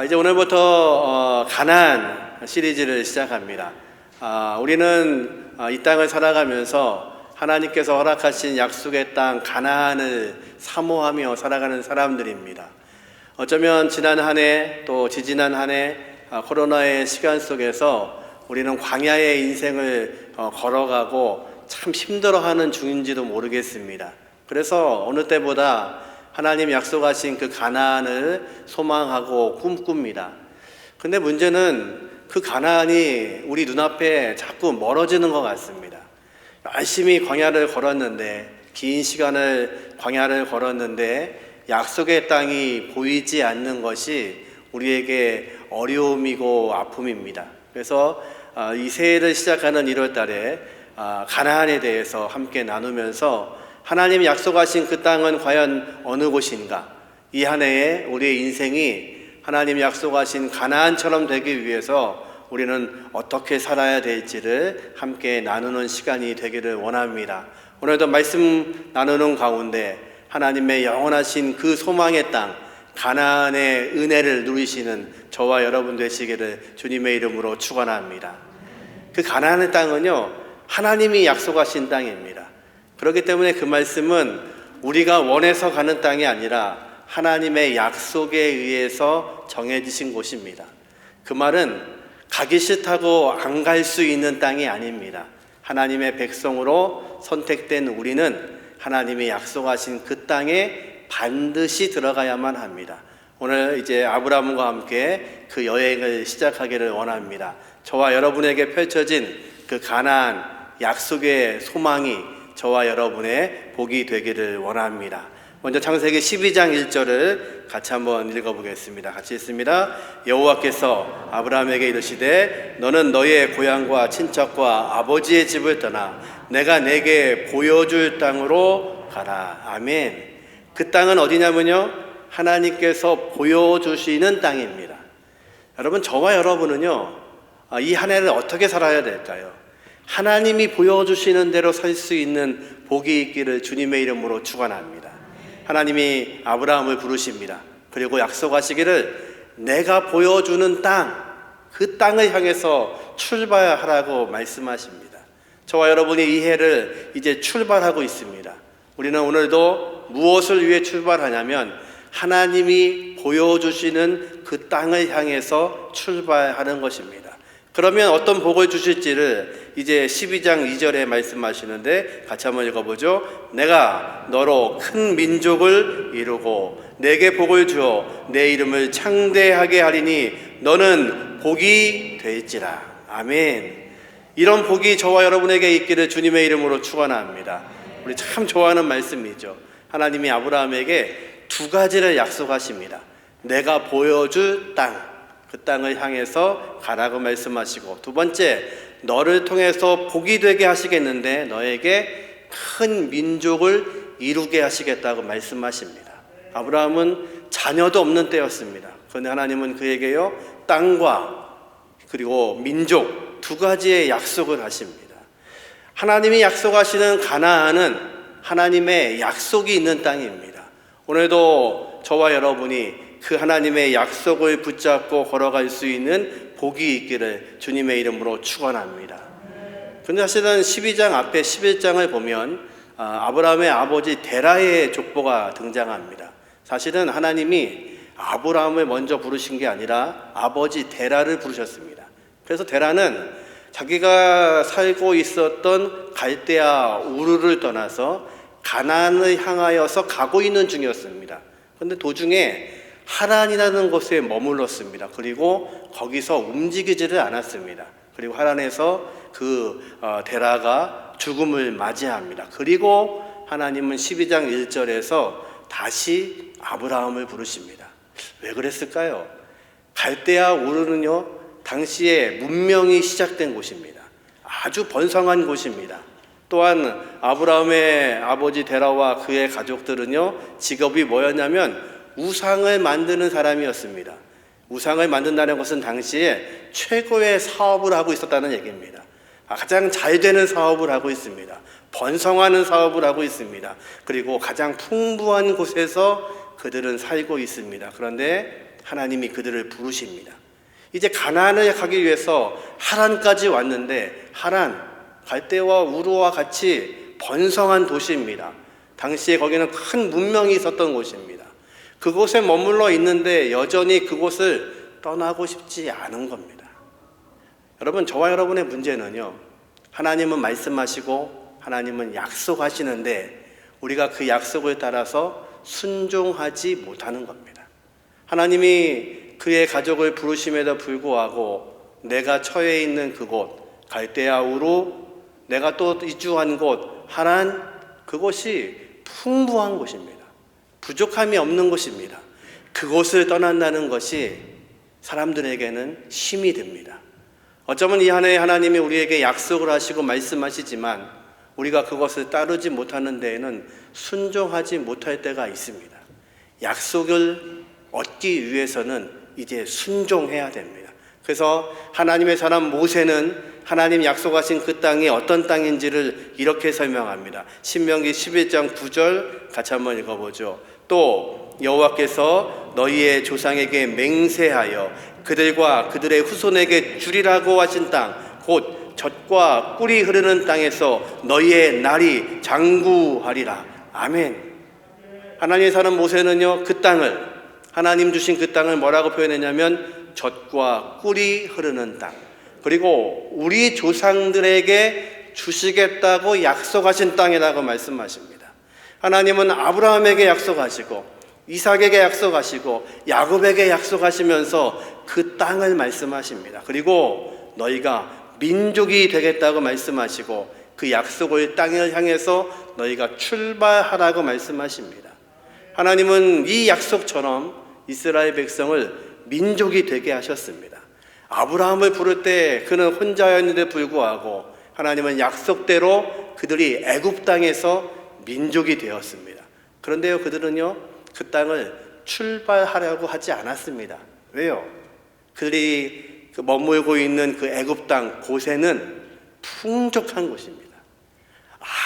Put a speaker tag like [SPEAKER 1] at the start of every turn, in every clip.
[SPEAKER 1] 이제 오늘부터 가나안 시리즈를 시작합니다. 우리는 이 땅을 살아가면서 하나님께서 허락하신 약속의 땅 가나안을 사모하며 살아가는 사람들입니다. 어쩌면 지난 한 해 또 지지난 한 해 코로나의 시간 속에서 우리는 광야의 인생을 걸어가고 참 힘들어하는 중인지도 모르겠습니다. 그래서 어느 때보다 하나님 약속하신 그 가나안을 소망하고 꿈꿉니다. 근데 문제는 그 가나안이 우리 눈앞에 자꾸 멀어지는 것 같습니다. 열심히 광야를 걸었는데, 긴 시간을 광야를 걸었는데 약속의 땅이 보이지 않는 것이 우리에게 어려움이고 아픔입니다. 그래서 이 새해를 시작하는 1월 달에 가나안에 대해서 함께 나누면서 하나님이 약속하신 그 땅은 과연 어느 곳인가? 이 한 해에 우리의 인생이 하나님이 약속하신 가나안처럼 되기 위해서 우리는 어떻게 살아야 될지를 함께 나누는 시간이 되기를 원합니다. 오늘도 말씀 나누는 가운데 하나님의 영원하신 그 소망의 땅 가나안의 은혜를 누리시는 저와 여러분 되시기를 주님의 이름으로 축원합니다. 그 가나안의 땅은요, 하나님이 약속하신 땅입니다. 그렇기 때문에 그 말씀은 우리가 원해서 가는 땅이 아니라 하나님의 약속에 의해서 정해지신 곳입니다. 그 말은 가기 싫다고 안 갈 수 있는 땅이 아닙니다. 하나님의 백성으로 선택된 우리는 하나님이 약속하신 그 땅에 반드시 들어가야만 합니다. 오늘 이제 아브라함과 함께 그 여행을 시작하기를 원합니다. 저와 여러분에게 펼쳐진 그 가나안 약속의 소망이 저와 여러분의 복이 되기를 원합니다. 먼저 창세기 12장 1절을 같이 한번 읽어보겠습니다. 같이 읽습니다. 여호와께서 아브라함에게 이르시되 너는 너의 고향과 친척과 아버지의 집을 떠나 내가 내게 보여줄 땅으로 가라. 아멘. 그 땅은 어디냐면요, 하나님께서 보여주시는 땅입니다. 여러분, 저와 여러분은요, 이 한 해를 어떻게 살아야 될까요? 하나님이 보여주시는 대로 살 수 있는 복이 있기를 주님의 이름으로 축원합니다. 하나님이 아브라함을 부르십니다. 그리고 약속하시기를 내가 보여주는 땅, 그 땅을 향해서 출발하라고 말씀하십니다. 저와 여러분이 이 해를 이제 출발하고 있습니다. 우리는 오늘도 무엇을 위해 출발하냐면 하나님이 보여주시는 그 땅을 향해서 출발하는 것입니다. 그러면 어떤 복을 주실지를 이제 12장 2절에 말씀하시는데 같이 한번 읽어보죠. 내가 너로 큰 민족을 이루고 내게 복을 주어 내 이름을 창대하게 하리니 너는 복이 될지라. 아멘. 이런 복이 저와 여러분에게 있기를 주님의 이름으로 축원합니다. 우리 참 좋아하는 말씀이죠. 하나님이 아브라함에게 두 가지를 약속하십니다. 내가 보여줄 땅, 그 땅을 향해서 가라고 말씀하시고, 두 번째, 너를 통해서 복이 되게 하시겠는데 너에게 큰 민족을 이루게 하시겠다고 말씀하십니다. 아브라함은 자녀도 없는 때였습니다. 그런데 하나님은 그에게요, 땅과 그리고 민족 두 가지의 약속을 하십니다. 하나님이 약속하시는 가나안은 하나님의 약속이 있는 땅입니다. 오늘도 저와 여러분이 그 하나님의 약속을 붙잡고 걸어갈 수 있는 복이 있기를 주님의 이름으로 축원합니다. 그런데 사실은 12장 앞에 11장을 보면 아브라함의 아버지 데라의 족보가 등장합니다. 사실은 하나님이 아브라함을 먼저 부르신 게 아니라 아버지 데라를 부르셨습니다. 그래서 데라는 자기가 살고 있었던 갈대아 우르를 떠나서 가나안을 향하여서 가고 있는 중이었습니다. 그런데 도중에 하란이라는 곳에 머물렀습니다. 그리고 거기서 움직이지를 않았습니다. 그리고 하란에서 그 데라가 죽음을 맞이합니다. 그리고 하나님은 12장 1절에서 다시 아브라함을 부르십니다. 왜 그랬을까요? 갈대아 우르는요, 당시에 문명이 시작된 곳입니다. 아주 번성한 곳입니다. 또한 아브라함의 아버지 데라와 그의 가족들은요, 직업이 뭐였냐면 우상을 만드는 사람이었습니다. 우상을 만든다는 것은 당시에 최고의 사업을 하고 있었다는 얘기입니다. 가장 잘 되는 사업을 하고 있습니다. 번성하는 사업을 하고 있습니다. 그리고 가장 풍부한 곳에서 그들은 살고 있습니다. 그런데 하나님이 그들을 부르십니다. 이제 가나안을 가기 위해서 하란까지 왔는데, 하란, 갈대와 우르와 같이 번성한 도시입니다. 당시에 거기는 큰 문명이 있었던 곳입니다. 그곳에 머물러 있는데 여전히 그곳을 떠나고 싶지 않은 겁니다. 여러분, 저와 여러분의 문제는요, 하나님은 말씀하시고 하나님은 약속하시는데 우리가 그 약속을 따라서 순종하지 못하는 겁니다. 하나님이 그의 가족을 부르심에도 불구하고 내가 처해 있는 그곳, 갈대아 우루, 내가 또 이주한 곳, 하란, 그곳이 풍부한 곳입니다. 부족함이 없는 곳입니다. 그곳을 떠난다는 것이 사람들에게는 힘이 됩니다. 어쩌면 이 한 해 하나님이 우리에게 약속을 하시고 말씀하시지만 우리가 그것을 따르지 못하는 데에는 순종하지 못할 때가 있습니다. 약속을 얻기 위해서는 이제 순종해야 됩니다. 그래서 하나님의 사람 모세는 하나님 약속하신 그 땅이 어떤 땅인지를 이렇게 설명합니다. 신명기 11장 9절 같이 한번 읽어보죠. 또 여호와께서 너희의 조상에게 맹세하여 그들과 그들의 후손에게 주리라고 하신 땅, 곧 젖과 꿀이 흐르는 땅에서 너희의 날이 장구하리라. 아멘. 하나님의 사람 모세는요, 그 땅을, 하나님 주신 그 땅을 뭐라고 표현했냐면 젖과 꿀이 흐르는 땅, 그리고 우리 조상들에게 주시겠다고 약속하신 땅이라고 말씀하십니다. 하나님은 아브라함에게 약속하시고 이삭에게 약속하시고 야곱에게 약속하시면서 그 땅을 말씀하십니다. 그리고 너희가 민족이 되겠다고 말씀하시고 그 약속을 땅을 향해서 너희가 출발하라고 말씀하십니다. 하나님은 이 약속처럼 이스라엘 백성을 민족이 되게 하셨습니다. 아브라함을 부를 때 그는 혼자였는데 불구하고 하나님은 약속대로 그들이 애굽 땅에서 민족이 되었습니다. 그런데요, 그들은요, 그 땅을 출발하려고 하지 않았습니다. 왜요? 그들이 머물고 있는 그 애굽 땅 곳에는 풍족한 곳입니다.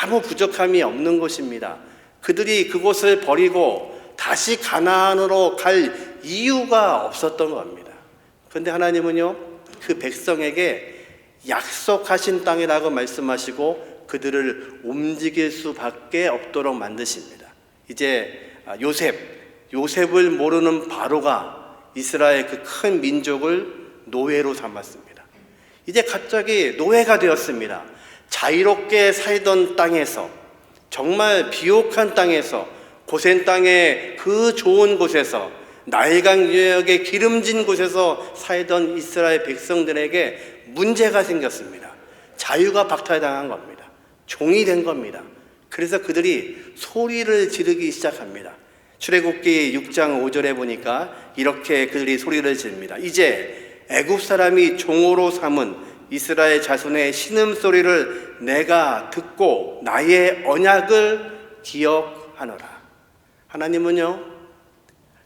[SPEAKER 1] 아무 부족함이 없는 곳입니다. 그들이 그곳을 버리고 다시 가나안으로 갈 이유가 없었던 겁니다. 그런데 하나님은요, 그 백성에게 약속하신 땅이라고 말씀하시고 그들을 움직일 수밖에 없도록 만드십니다. 이제 요셉을 모르는 바로가 이스라엘 그 큰 민족을 노예로 삼았습니다. 이제 갑자기 노예가 되었습니다. 자유롭게 살던 땅에서, 정말 비옥한 땅에서, 고센 땅의 그 좋은 곳에서, 나일강 지역의 기름진 곳에서 살던 이스라엘 백성들에게 문제가 생겼습니다. 자유가 박탈당한 겁니다. 종이 된 겁니다. 그래서 그들이 소리를 지르기 시작합니다. 출애굽기 6장 5절에 보니까 이렇게 그들이 소리를 지릅니다. 이제 애굽 사람이 종으로 삼은 이스라엘 자손의 신음소리를 내가 듣고 나의 언약을 기억하노라. 하나님은요,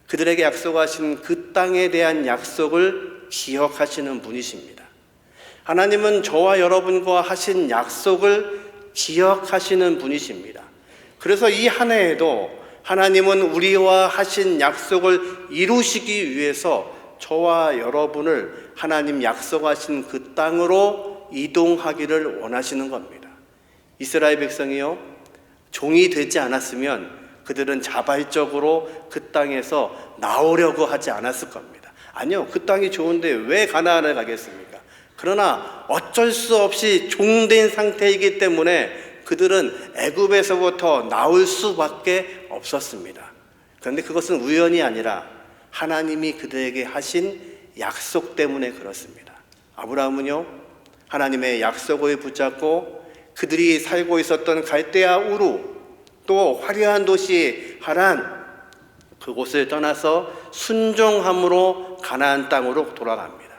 [SPEAKER 1] 그들에게 약속하신 그 땅에 대한 약속을 기억하시는 분이십니다. 하나님은 저와 여러분과 하신 약속을 기억하시는 분이십니다. 그래서 이 한 해에도 하나님은 우리와 하신 약속을 이루시기 위해서 저와 여러분을 하나님 약속하신 그 땅으로 이동하기를 원하시는 겁니다. 이스라엘 백성이요, 종이 되지 않았으면 그들은 자발적으로 그 땅에서 나오려고 하지 않았을 겁니다. 아니요, 그 땅이 좋은데 왜 가나안을 가겠습니까? 그러나 어쩔 수 없이 종된 상태이기 때문에 그들은 애굽에서부터 나올 수밖에 없었습니다. 그런데 그것은 우연이 아니라 하나님이 그들에게 하신 약속 때문에 그렇습니다. 아브라함은요, 하나님의 약속을 붙잡고 그들이 살고 있었던 갈대아 우루, 또 화려한 도시 하란, 그곳을 떠나서 순종함으로 가나안 땅으로 돌아갑니다.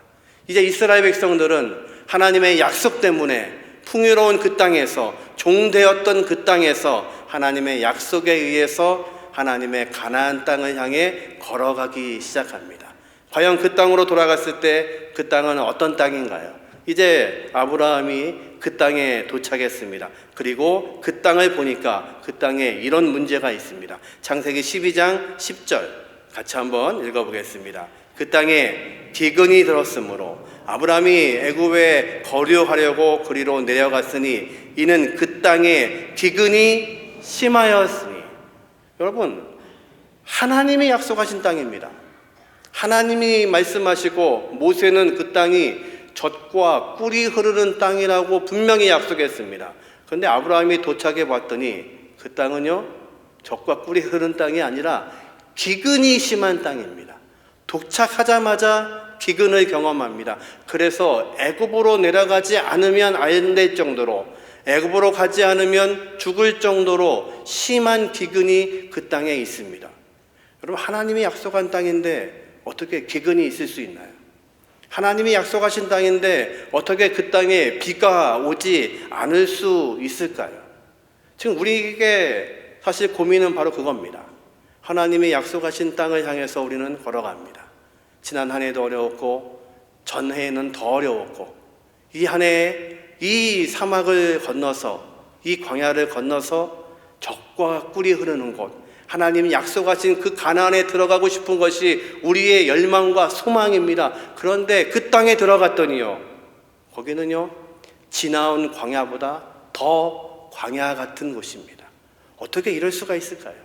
[SPEAKER 1] 이제 이스라엘 백성들은 하나님의 약속 때문에 풍요로운 그 땅에서, 종되었던 그 땅에서 하나님의 약속에 의해서 하나님의 가나안 땅을 향해 걸어가기 시작합니다. 과연 그 땅으로 돌아갔을 때 그 땅은 어떤 땅인가요? 이제 아브라함이 그 땅에 도착했습니다. 그리고 그 땅을 보니까 그 땅에 이런 문제가 있습니다. 창세기 12장 10절 같이 한번 읽어보겠습니다. 그 땅에 기근이 들었으므로 아브라함이 애굽에 거류하려고 그리로 내려갔으니 이는 그 땅에 기근이 심하였으니. 여러분, 하나님이 약속하신 땅입니다. 하나님이 말씀하시고 모세는 그 땅이 젖과 꿀이 흐르는 땅이라고 분명히 약속했습니다. 그런데 아브라함이 도착해 봤더니 그 땅은요, 젖과 꿀이 흐르는 땅이 아니라 기근이 심한 땅입니다. 도착하자마자 기근을 경험합니다. 그래서 애굽으로 내려가지 않으면 안 될 정도로, 애굽으로 가지 않으면 죽을 정도로 심한 기근이 그 땅에 있습니다. 여러분, 하나님이 약속한 땅인데 어떻게 기근이 있을 수 있나요? 하나님이 약속하신 땅인데 어떻게 그 땅에 비가 오지 않을 수 있을까요? 지금 우리에게 사실 고민은 바로 그겁니다. 하나님이 약속하신 땅을 향해서 우리는 걸어갑니다. 지난 한 해도 어려웠고 전해에는 더 어려웠고 이 한 해에 이 사막을 건너서, 이 광야를 건너서 젖과 꿀이 흐르는 곳, 하나님이 약속하신 그 가나안에 들어가고 싶은 것이 우리의 열망과 소망입니다. 그런데 그 땅에 들어갔더니요, 거기는요 지나온 광야보다 더 광야 같은 곳입니다. 어떻게 이럴 수가 있을까요?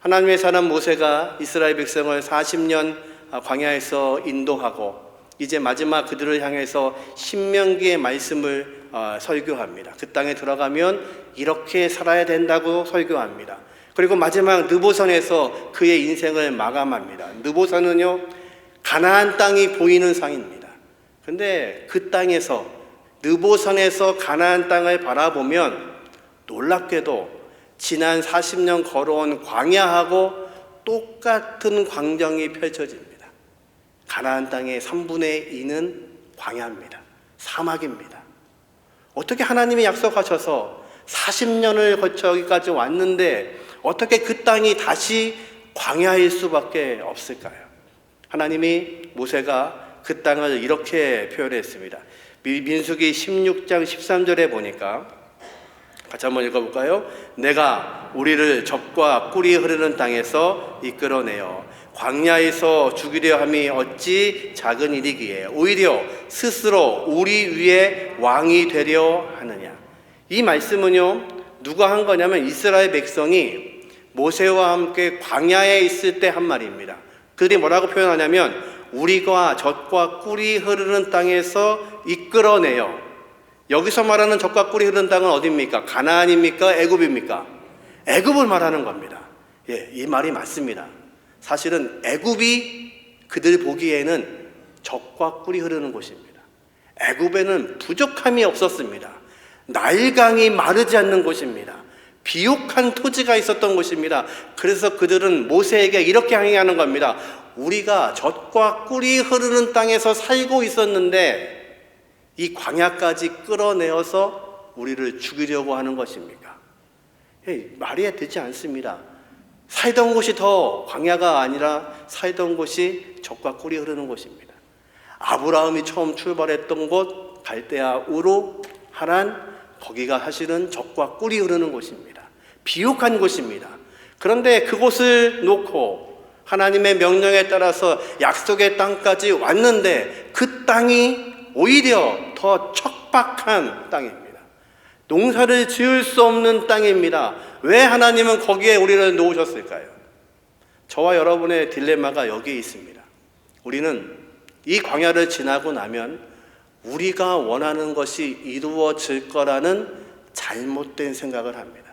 [SPEAKER 1] 하나님의 사람 모세가 이스라엘 백성을 40년 광야에서 인도하고 이제 마지막 그들을 향해서 신명기의 말씀을 설교합니다. 그 땅에 들어가면 이렇게 살아야 된다고 설교합니다. 그리고 마지막 느보산에서 그의 인생을 마감합니다. 느보산은요 가나안 땅이 보이는 상입니다. 그런데 그 땅에서, 느보산에서 가나안 땅을 바라보면 놀랍게도 지난 40년 걸어온 광야하고 똑같은 광경이 펼쳐집니다. 가나안 땅의 3분의 2는 광야입니다. 사막입니다. 어떻게 하나님이 약속하셔서 40년을 거쳐 여기까지 왔는데 어떻게 그 땅이 다시 광야일 수밖에 없을까요? 하나님이, 모세가 그 땅을 이렇게 표현했습니다. 민수기 16장 13절에 보니까 같이 한번 읽어볼까요? 내가 우리를 젖과 꿀이 흐르는 땅에서 이끌어내어 광야에서 죽이려 함이 어찌 작은 일이기에 오히려 스스로 우리 위에 왕이 되려 하느냐. 이 말씀은요 누가 한 거냐면 이스라엘 백성이 모세와 함께 광야에 있을 때 한 말입니다. 그들이 뭐라고 표현하냐면 우리가 젖과 꿀이 흐르는 땅에서 이끌어내요. 여기서 말하는 젖과 꿀이 흐르는 땅은 어디입니까? 가나안입니까? 애굽입니까? 애굽을 말하는 겁니다. 예, 이 말이 맞습니다. 사실은 애굽이 그들 보기에는 젖과 꿀이 흐르는 곳입니다. 애굽에는 부족함이 없었습니다. 나일강이 마르지 않는 곳입니다. 비옥한 토지가 있었던 곳입니다. 그래서 그들은 모세에게 이렇게 항의하는 겁니다. 우리가 젖과 꿀이 흐르는 땅에서 살고 있었는데 이 광야까지 끌어내어서 우리를 죽이려고 하는 것입니까? 말이 되지 않습니다. 살던 곳이 더 광야가 아니라 살던 곳이 젖과 꿀이 흐르는 곳입니다. 아브라함이 처음 출발했던 곳 갈대아 우루 하란, 거기가 사실은 젖과 꿀이 흐르는 곳입니다. 비옥한 곳입니다. 그런데 그곳을 놓고 하나님의 명령에 따라서 약속의 땅까지 왔는데 그 땅이 오히려 더 척박한 땅입니다. 농사를 지을 수 없는 땅입니다. 왜 하나님은 거기에 우리를 놓으셨을까요? 저와 여러분의 딜레마가 여기에 있습니다. 우리는 이 광야를 지나고 나면 우리가 원하는 것이 이루어질 거라는 잘못된 생각을 합니다.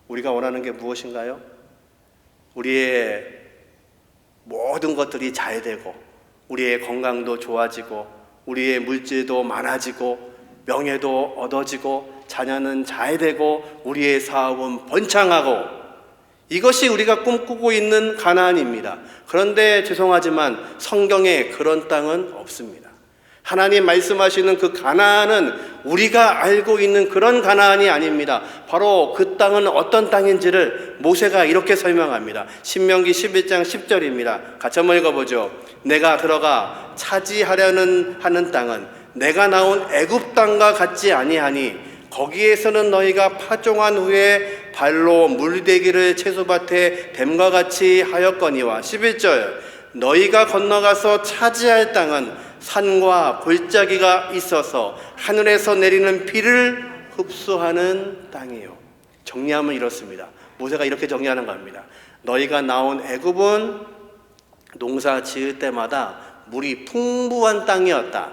[SPEAKER 1] 우리가 원하는 게 무엇인가요? 우리의 모든 것들이 잘 되고 우리의 건강도 좋아지고 우리의 물질도 많아지고 명예도 얻어지고 자녀는 잘 되고 우리의 사업은 번창하고 이것이 우리가 꿈꾸고 있는 가나안입니다. 그런데 죄송하지만 성경에 그런 땅은 없습니다. 하나님 말씀하시는 그 가나안은 우리가 알고 있는 그런 가나안이 아닙니다. 바로 그 땅은 어떤 땅인지를 모세가 이렇게 설명합니다. 신명기 11장 10절입니다. 같이 한번 읽어보죠. 내가 들어가 차지하려는 하는 땅은 내가 나온 애굽 땅과 같지 아니하니 거기에서는 너희가 파종한 후에 발로 물대기를 채소밭에 댐과 같이 하였거니와 11절 너희가 건너가서 차지할 땅은 산과 골짜기가 있어서 하늘에서 내리는 비를 흡수하는 땅이요. 정리하면 이렇습니다. 모세가 이렇게 정리하는 겁니다. 너희가 나온 애굽은 농사 지을 때마다 물이 풍부한 땅이었다.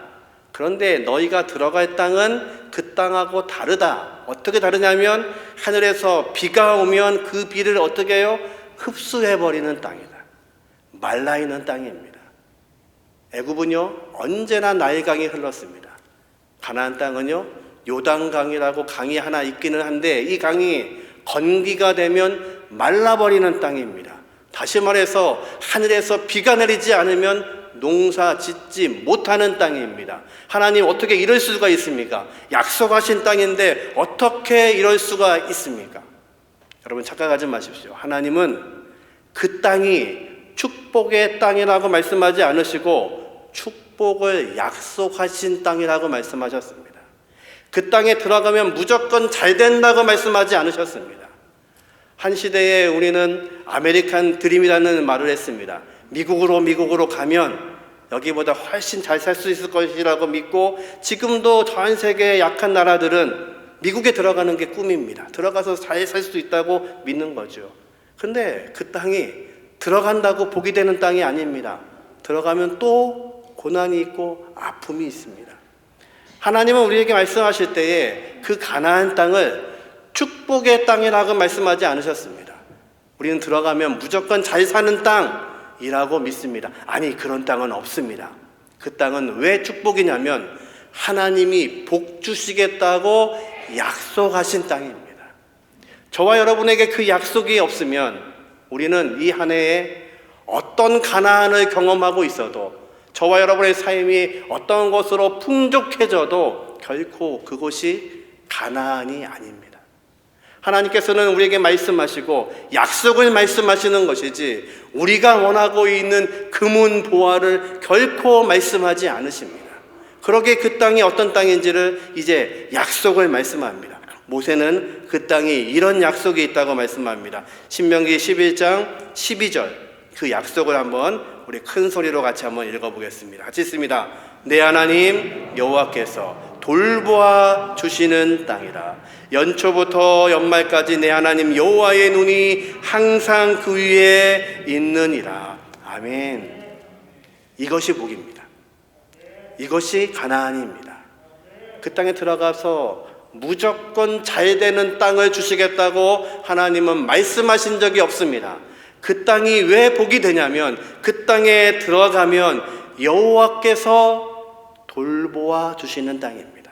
[SPEAKER 1] 그런데 너희가 들어갈 땅은 그 땅하고 다르다. 어떻게 다르냐면 하늘에서 비가 오면 그 비를 어떻게 해요? 흡수해버리는 땅이다. 말라있는 땅입니다. 애굽은요 언제나 나일강이 흘렀습니다. 가나안 땅은요 요단강이라고 강이 하나 있기는 한데 이 강이 건기가 되면 말라버리는 땅입니다. 다시 말해서 하늘에서 비가 내리지 않으면 농사 짓지 못하는 땅입니다. 하나님 어떻게 이럴 수가 있습니까? 약속하신 땅인데 어떻게 이럴 수가 있습니까? 여러분 착각하지 마십시오. 하나님은 그 땅이 축복의 땅이라고 말씀하지 않으시고 축복을 약속하신 땅이라고 말씀하셨습니다. 그 땅에 들어가면 무조건 잘 된다고 말씀하지 않으셨습니다. 한 시대에 우리는 아메리칸 드림이라는 말을 했습니다. 미국으로 가면 여기보다 훨씬 잘 살 수 있을 것이라고 믿고 지금도 전 세계의 약한 나라들은 미국에 들어가는 게 꿈입니다. 들어가서 잘 살 수 있다고 믿는 거죠. 근데 그 땅이 들어간다고 복이 되는 땅이 아닙니다. 들어가면 또 고난이 있고 아픔이 있습니다. 하나님은 우리에게 말씀하실 때에 그 가나안 땅을 축복의 땅이라고 말씀하지 않으셨습니다. 우리는 들어가면 무조건 잘 사는 땅이라고 믿습니다. 아니 그런 땅은 없습니다. 그 땅은 왜 축복이냐면 하나님이 복 주시겠다고 약속하신 땅입니다. 저와 여러분에게 그 약속이 없으면 우리는 이 한 해에 어떤 가나안을 경험하고 있어도 저와 여러분의 삶이 어떤 것으로 풍족해져도 결코 그곳이 가나안이 아닙니다. 하나님께서는 우리에게 말씀하시고 약속을 말씀하시는 것이지 우리가 원하고 있는 금은 보화를 결코 말씀하지 않으십니다. 그러기에 그 땅이 어떤 땅인지를 이제 약속을 말씀합니다. 모세는 그 땅에 이런 약속이 있다고 말씀합니다. 신명기 11장 12절 그 약속을 한번 우리 큰 소리로 같이 한번 읽어보겠습니다. 같이 읽습니다. 내 하나님 여호와께서 돌보아 주시는 땅이라. 연초부터 연말까지 내 하나님 여호와의 눈이 항상 그 위에 있느니라. 아멘. 이것이 복입니다. 이것이 가나안입니다. 그 땅에 들어가서 무조건 잘 되는 땅을 주시겠다고 하나님은 말씀하신 적이 없습니다. 그 땅이 왜 복이 되냐면 그 땅에 들어가면 여호와께서 돌보아 주시는 땅입니다.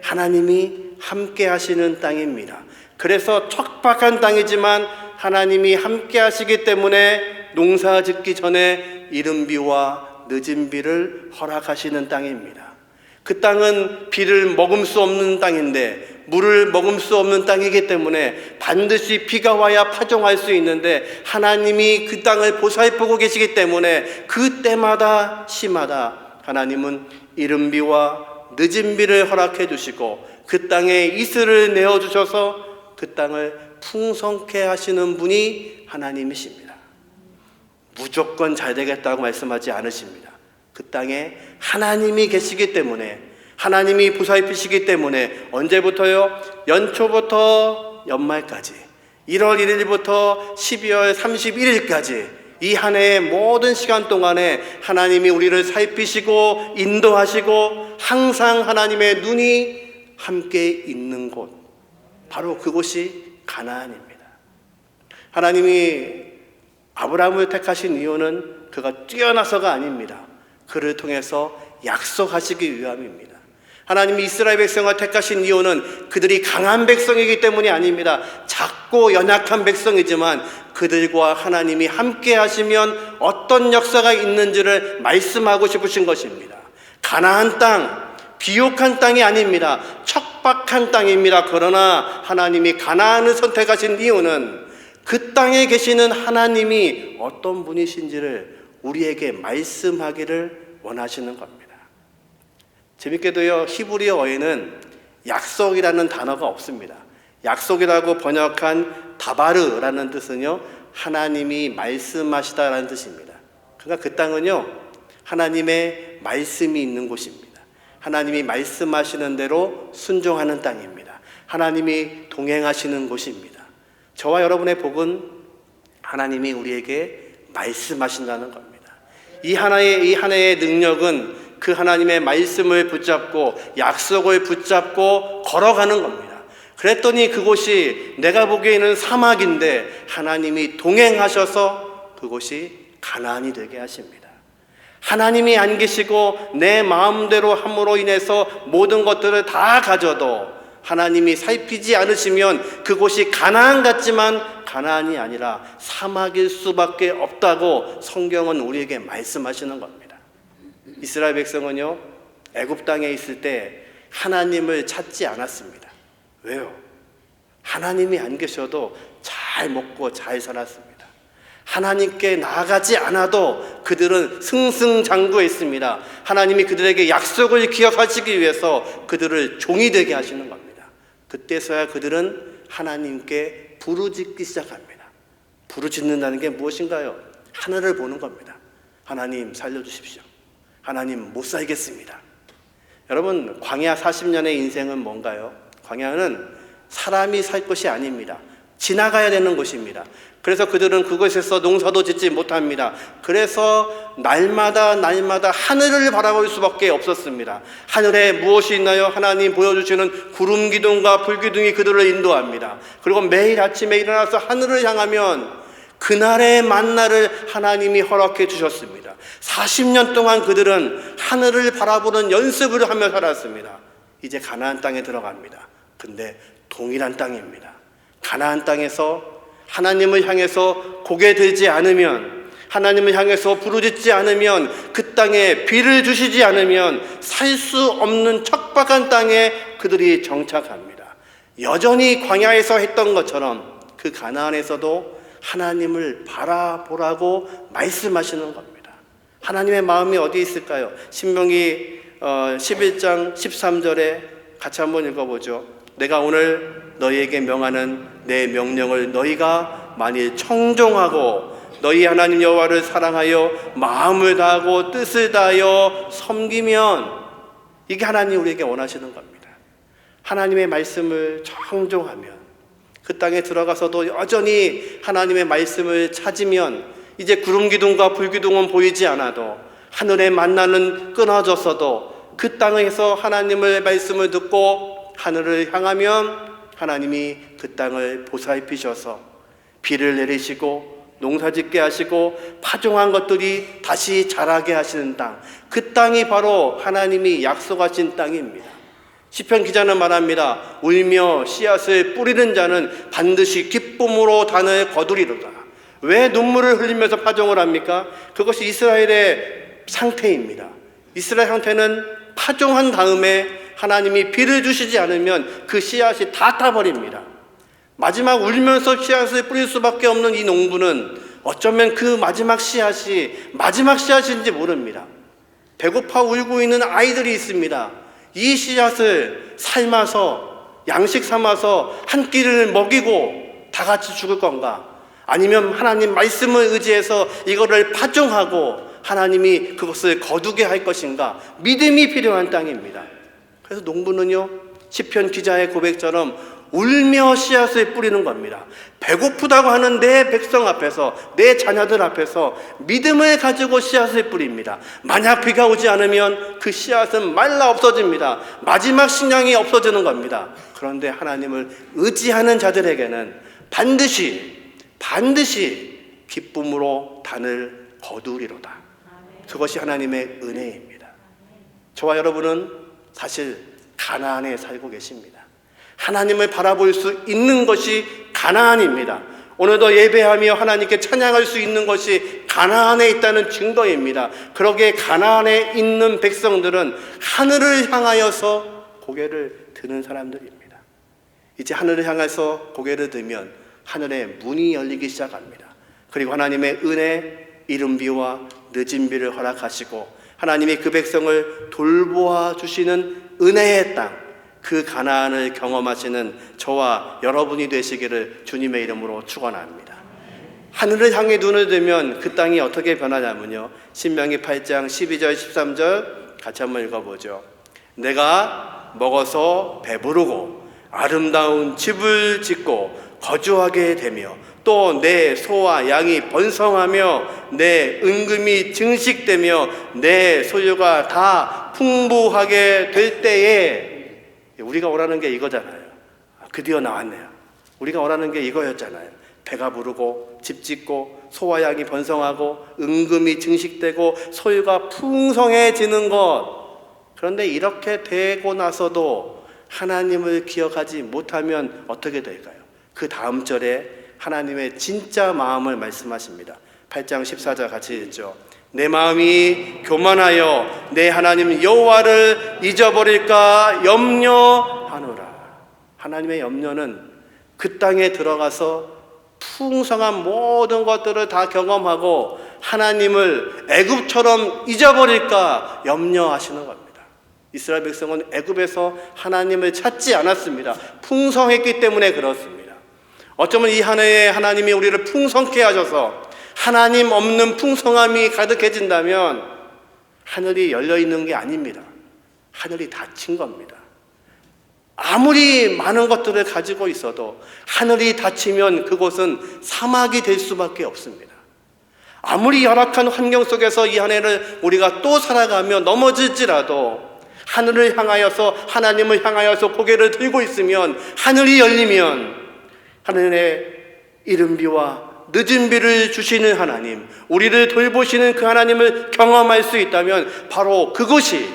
[SPEAKER 1] 하나님이 함께 하시는 땅입니다. 그래서 척박한 땅이지만 하나님이 함께 하시기 때문에 농사 짓기 전에 이른 비와 늦은 비를 허락하시는 땅입니다. 그 땅은 비를 머금 수 없는 땅인데 물을 머금 수 없는 땅이기 때문에 반드시 비가 와야 파종할 수 있는데 하나님이 그 땅을 보살피고 계시기 때문에 그 때마다 시마다 하나님은 이른 비와 늦은 비를 허락해 주시고 그 땅에 이슬을 내어주셔서 그 땅을 풍성케 하시는 분이 하나님이십니다. 무조건 잘 되겠다고 말씀하지 않으십니다. 그 땅에 하나님이 계시기 때문에 하나님이 보살피시기 때문에 언제부터요? 연초부터 연말까지 1월 1일부터 12월 31일까지 이 한 해의 모든 시간 동안에 하나님이 우리를 살피시고 인도하시고 항상 하나님의 눈이 함께 있는 곳, 바로 그곳이 가나안입니다. 하나님이 아브라함을 택하신 이유는 그가 뛰어나서가 아닙니다. 그를 통해서 약속하시기 위함입니다. 하나님이 이스라엘 백성을 택하신 이유는 그들이 강한 백성이기 때문이 아닙니다. 작고 연약한 백성이지만 그들과 하나님이 함께 하시면 어떤 역사가 있는지를 말씀하고 싶으신 것입니다. 가나안 땅, 비옥한 땅이 아닙니다. 척박한 땅입니다. 그러나 하나님이 가나안을 선택하신 이유는 그 땅에 계시는 하나님이 어떤 분이신지를 우리에게 말씀하기를 원하시는 겁니다. 재밌게도요, 히브리어에는 약속이라는 단어가 없습니다. 약속이라고 번역한 다바르라는 뜻은요, 하나님이 말씀하시다라는 뜻입니다. 그러니까 그 땅은요, 하나님의 말씀이 있는 곳입니다. 하나님이 말씀하시는 대로 순종하는 땅입니다. 하나님이 동행하시는 곳입니다. 저와 여러분의 복은 하나님이 우리에게 말씀하신다는 겁니다. 이 하나의 능력은 그 하나님의 말씀을 붙잡고 약속을 붙잡고 걸어가는 겁니다. 그랬더니 그곳이 내가 보기에는 사막인데 하나님이 동행하셔서 그곳이 가나안이 되게 하십니다. 하나님이 안 계시고 내 마음대로 함으로 인해서 모든 것들을 다 가져도 하나님이 살피지 않으시면 그곳이 가나안 같지만 가나안이 아니라 사막일 수밖에 없다고 성경은 우리에게 말씀하시는 겁니다. 이스라엘 백성은요, 애굽 땅에 있을 때 하나님을 찾지 않았습니다. 왜요? 하나님이 안 계셔도 잘 먹고 잘 살았습니다. 하나님께 나아가지 않아도 그들은 승승장구했습니다. 하나님이 그들에게 약속을 기억하시기 위해서 그들을 종이 되게 하시는 겁니다. 그때서야 그들은 하나님께 부르짖기 시작합니다. 부르짖는다는 게 무엇인가요? 하늘을 보는 겁니다. 하나님 살려주십시오. 하나님 못 살겠습니다. 여러분, 광야 40년의 인생은 뭔가요? 광야는 사람이 살 것이 아닙니다. 지나가야 되는 곳입니다. 그래서 그들은 그곳에서 농사도 짓지 못합니다. 그래서 날마다 하늘을 바라볼 수밖에 없었습니다. 하늘에 무엇이 있나요? 하나님 보여주시는 구름 기둥과 불 기둥이 그들을 인도합니다. 그리고 매일 아침에 일어나서 하늘을 향하면 그날의 만나를 하나님이 허락해 주셨습니다. 40년 동안 그들은 하늘을 바라보는 연습을 하며 살았습니다. 이제 가나안 땅에 들어갑니다. 근데 동일한 땅입니다. 가나안 땅에서 하나님을 향해서 고개 들지 않으면, 하나님을 향해서 부르짖지 않으면, 그 땅에 비를 주시지 않으면 살 수 없는 척박한 땅에 그들이 정착합니다. 여전히 광야에서 했던 것처럼 그 가나안에서도 하나님을 바라보라고 말씀하시는 겁니다. 하나님의 마음이 어디 있을까요? 신명기 11장 13절에 같이 한번 읽어보죠. 내가 오늘 너희에게 명하는 내 명령을 너희가 만일 청종하고 너희 하나님 여호와를 사랑하여 마음을 다하고 뜻을 다하여 섬기면, 이게 하나님 우리에게 원하시는 겁니다. 하나님의 말씀을 청종하면, 그 땅에 들어가서도 여전히 하나님의 말씀을 찾으면, 이제 구름 기둥과 불 기둥은 보이지 않아도, 하늘의 만나는 끊어졌어도 그 땅에서 하나님의 말씀을 듣고 하늘을 향하면 하나님이 그 땅을 보살피셔서 비를 내리시고 농사짓게 하시고 파종한 것들이 다시 자라게 하시는 땅, 그 땅이 바로 하나님이 약속하신 땅입니다. 시편 기자는 말합니다. 울며 씨앗을 뿌리는 자는 반드시 기쁨으로 단을 거두리로다. 왜 눈물을 흘리면서 파종을 합니까? 그것이 이스라엘의 상태입니다. 이스라엘 상태는 파종한 다음에 하나님이 비를 주시지 않으면 그 씨앗이 다 타버립니다. 마지막 울면서 씨앗을 뿌릴 수밖에 없는 이 농부는 어쩌면 그 마지막 씨앗이 마지막 씨앗인지 모릅니다. 배고파 울고 있는 아이들이 있습니다. 이 씨앗을 삶아서 양식 삼아서 한 끼를 먹이고 다 같이 죽을 건가? 아니면 하나님 말씀을 의지해서 이거를 파종하고 하나님이 그것을 거두게 할 것인가? 믿음이 필요한 땅입니다. 그래서 농부는요, 시편 기자의 고백처럼 울며 씨앗을 뿌리는 겁니다. 배고프다고 하는 내 백성 앞에서, 내 자녀들 앞에서 믿음을 가지고 씨앗을 뿌립니다. 만약 비가 오지 않으면 그 씨앗은 말라 없어집니다. 마지막 식량이 없어지는 겁니다. 그런데 하나님을 의지하는 자들에게는 반드시 기쁨으로 단을 거두리로다. 그것이 하나님의 은혜입니다. 저와 여러분은 사실 가나안에 살고 계십니다. 하나님을 바라볼 수 있는 것이 가나안입니다. 오늘도 예배하며 하나님께 찬양할 수 있는 것이 가나안에 있다는 증거입니다. 그러기에 가나안에 있는 백성들은 하늘을 향하여서 고개를 드는 사람들입니다. 이제 하늘을 향해서 고개를 들면 하늘의 문이 열리기 시작합니다. 그리고 하나님의 은혜, 이른 비와 늦은 비를 허락하시고 하나님이 그 백성을 돌보아 주시는 은혜의 땅, 그 가나안을 경험하시는 저와 여러분이 되시기를 주님의 이름으로 축원합니다. 하늘을 향해 눈을 들면 그 땅이 어떻게 변하냐면요, 신명기 8장 12절 13절 같이 한번 읽어보죠. 내가 먹어서 배부르고 아름다운 집을 짓고 거주하게 되며 또 내 소와 양이 번성하며 내 은금이 증식되며 내 소유가 다 풍부하게 될 때에, 우리가 원하는 게 이거잖아요. 드디어 나왔네요. 우리가 원하는 게 이거였잖아요. 배가 부르고 집 짓고 소와 양이 번성하고 은금이 증식되고 소유가 풍성해지는 것. 그런데 이렇게 되고 나서도 하나님을 기억하지 못하면 어떻게 될까요? 그 다음 절에 하나님의 진짜 마음을 말씀하십니다. 8장 14절 같이 읽죠. 내 마음이 교만하여 내 하나님 여호와를 잊어버릴까 염려하노라. 하나님의 염려는 그 땅에 들어가서 풍성한 모든 것들을 다 경험하고 하나님을 애굽처럼 잊어버릴까 염려하시는 겁니다. 이스라엘 백성은 애굽에서 하나님을 찾지 않았습니다. 풍성했기 때문에 그렇습니다. 어쩌면 이 한 해에 하나님이 우리를 풍성케 하셔서 하나님 없는 풍성함이 가득해진다면 하늘이 열려있는 게 아닙니다. 하늘이 닫힌 겁니다. 아무리 많은 것들을 가지고 있어도 하늘이 닫히면 그곳은 사막이 될 수밖에 없습니다. 아무리 열악한 환경 속에서 이 한 해를 우리가 또 살아가며 넘어질지라도 하늘을 향하여서, 하나님을 향하여서 고개를 들고 있으면, 하늘이 열리면 하늘의 이른 비와 늦은 비를 주시는 하나님, 우리를 돌보시는 그 하나님을 경험할 수 있다면 바로 그것이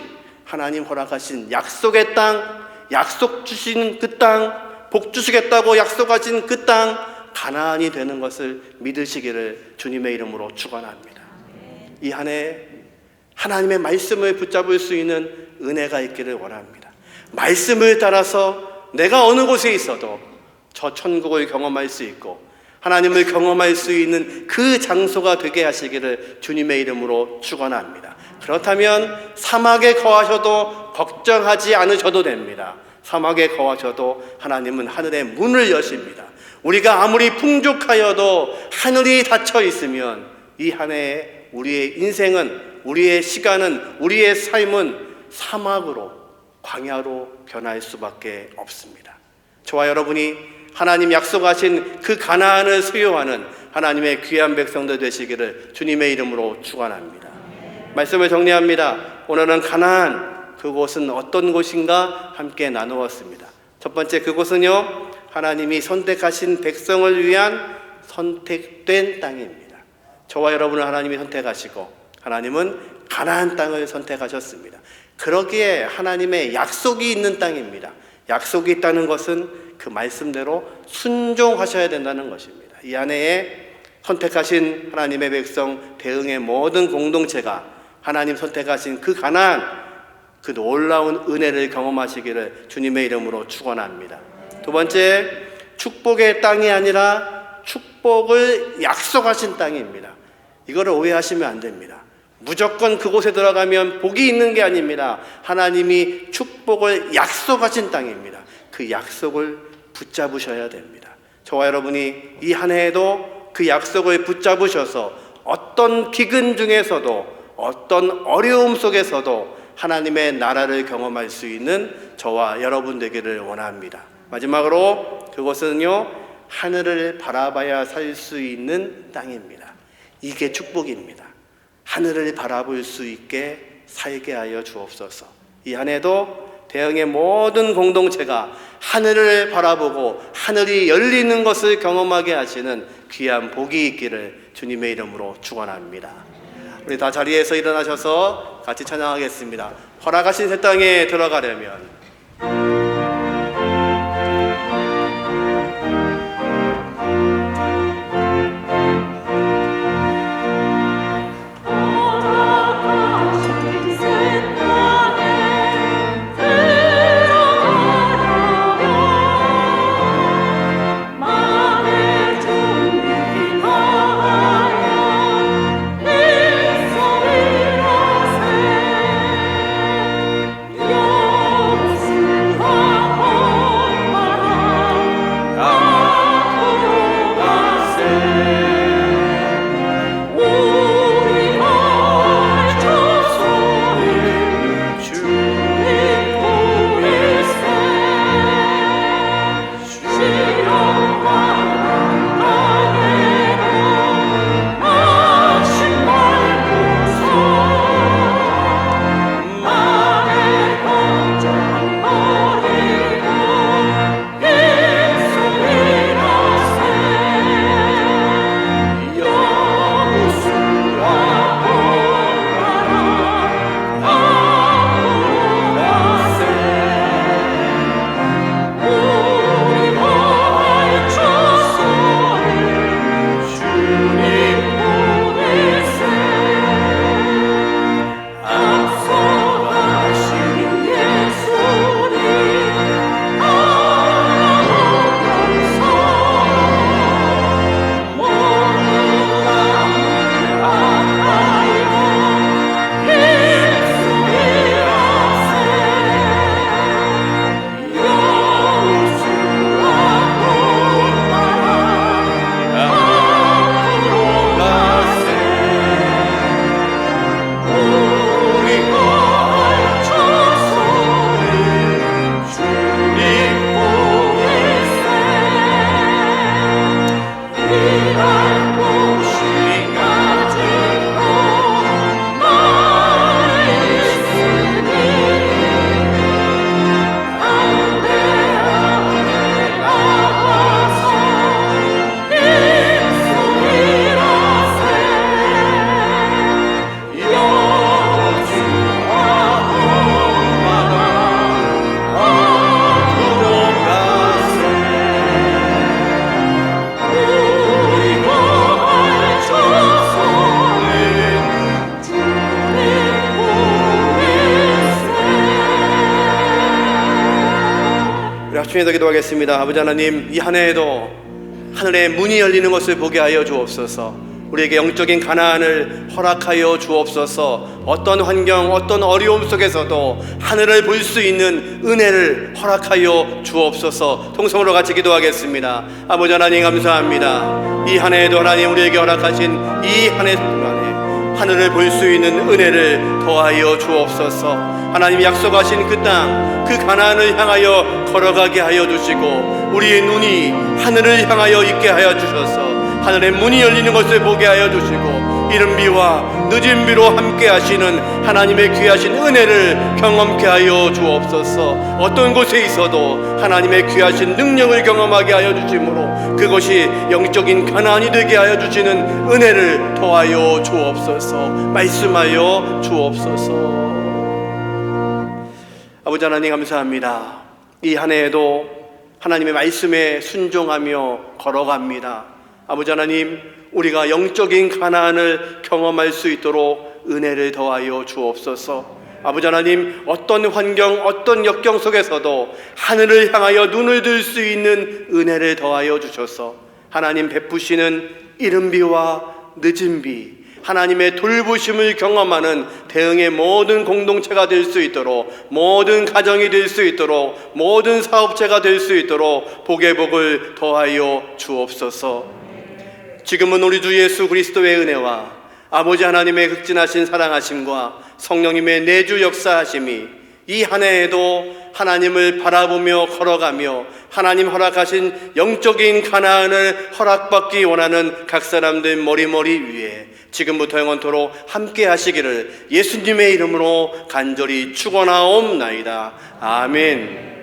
[SPEAKER 1] 하나님 허락하신 약속의 땅, 약속 주신 그 땅, 복 주시겠다고 약속하신 그 땅, 가나안이 되는 것을 믿으시기를 주님의 이름으로 축원합니다. 이 한 해 하나님의 말씀을 붙잡을 수 있는 은혜가 있기를 원합니다. 말씀을 따라서 내가 어느 곳에 있어도 저 천국을 경험할 수 있고 하나님을 경험할 수 있는 그 장소가 되게 하시기를 주님의 이름으로 축원합니다. 그렇다면 사막에 거하셔도 걱정하지 않으셔도 됩니다. 사막에 거하셔도 하나님은 하늘의 문을 여십니다. 우리가 아무리 풍족하여도 하늘이 닫혀 있으면 이 한 해에 우리의 인생은, 우리의 시간은, 우리의 삶은 사막으로, 광야로 변할 수밖에 없습니다. 저와 여러분이 하나님 약속하신 그 가나안을 소유하는 하나님의 귀한 백성들 되시기를 주님의 이름으로 축원합니다. 말씀을 정리합니다. 오늘은 가나안, 그곳은 어떤 곳인가 함께 나누었습니다. 첫 번째, 그곳은요, 하나님이 선택하신 백성을 위한 선택된 땅입니다. 저와 여러분을 하나님이 선택하시고 하나님은 가나안 땅을 선택하셨습니다. 그러기에 하나님의 약속이 있는 땅입니다. 약속이 있다는 것은 그 말씀대로 순종하셔야 된다는 것입니다. 이 안에 선택하신 하나님의 백성 대응의 모든 공동체가 하나님 선택하신 그 가나안, 그 놀라운 은혜를 경험하시기를 주님의 이름으로 축원합니다. 두 번째, 축복의 땅이 아니라 축복을 약속하신 땅입니다. 이거를 오해하시면 안 됩니다. 무조건 그곳에 들어가면 복이 있는 게 아닙니다. 하나님이 축복을 약속하신 땅입니다. 그 약속을 붙잡으셔야 됩니다. 저와 여러분이 이 한 해에도 그 약속을 붙잡으셔서 어떤 기근 중에서도, 어떤 어려움 속에서도 하나님의 나라를 경험할 수 있는 저와 여러분 되기를 원합니다. 마지막으로 그것은요, 하늘을 바라봐야 살 수 있는 땅입니다. 이게 축복입니다. 하늘을 바라볼 수 있게 살게 하여 주옵소서. 이 한 해도 대형의 모든 공동체가 하늘을 바라보고 하늘이 열리는 것을 경험하게 하시는 귀한 복이 있기를 주님의 이름으로 축원합니다. 우리 다 자리에서 일어나셔서 같이 찬양하겠습니다. 허락하신 새 땅에 들어가려면 집중해서 기도하겠습니다. 아버지 하나님, 이 한 해에도 하늘의 문이 열리는 것을 보게 하여 주옵소서. 우리에게 영적인 가나안을 허락하여 주옵소서. 어떤 환경, 어떤 어려움 속에서도 하늘을 볼 수 있는 은혜를 허락하여 주옵소서. 통성으로 같이 기도하겠습니다. 아버지 하나님 감사합니다. 이 한 해에도 하나님 우리에게 허락하신 이 한 해 동안에 하늘을 볼 수 있는 은혜를 더하여 주옵소서. 하나님이 약속하신 그 땅, 그 가나안을 향하여 걸어가게 하여 주시고 우리의 눈이 하늘을 향하여 있게 하여 주셔서 하늘의 문이 열리는 것을 보게 하여 주시고 이른 비와 늦은 비로 함께 하시는 하나님의 귀하신 은혜를 경험케 하여 주옵소서. 어떤 곳에 있어도 하나님의 귀하신 능력을 경험하게 하여 주심으로 그것이 영적인 가나안이 되게 하여 주시는 은혜를 더하여 주옵소서. 말씀하여 주옵소서. 아버지 하나님 감사합니다. 이 한 해에도 하나님의 말씀에 순종하며 걸어갑니다. 아버지 하나님, 우리가 영적인 가나안을 경험할 수 있도록 은혜를 더하여 주옵소서. 아버지 하나님, 어떤 환경, 어떤 역경 속에서도 하늘을 향하여 눈을 들 수 있는 은혜를 더하여 주셔서 하나님 베푸시는 이른 비와 늦은 비, 하나님의 돌보심을 경험하는 대응의 모든 공동체가 될 수 있도록, 모든 가정이 될 수 있도록, 모든 사업체가 될 수 있도록 복의 복을 더하여 주옵소서. 지금은 우리 주 예수 그리스도의 은혜와 아버지 하나님의 극진하신 사랑하심과 성령님의 내주 역사하심이 이 한 해에도 하나님을 바라보며 걸어가며 하나님 허락하신 영적인 가나안을 허락받기 원하는 각 사람들 머리머리 위에 지금부터 영원토록 함께 하시기를 예수님의 이름으로 간절히 축원하옵나이다. 아멘.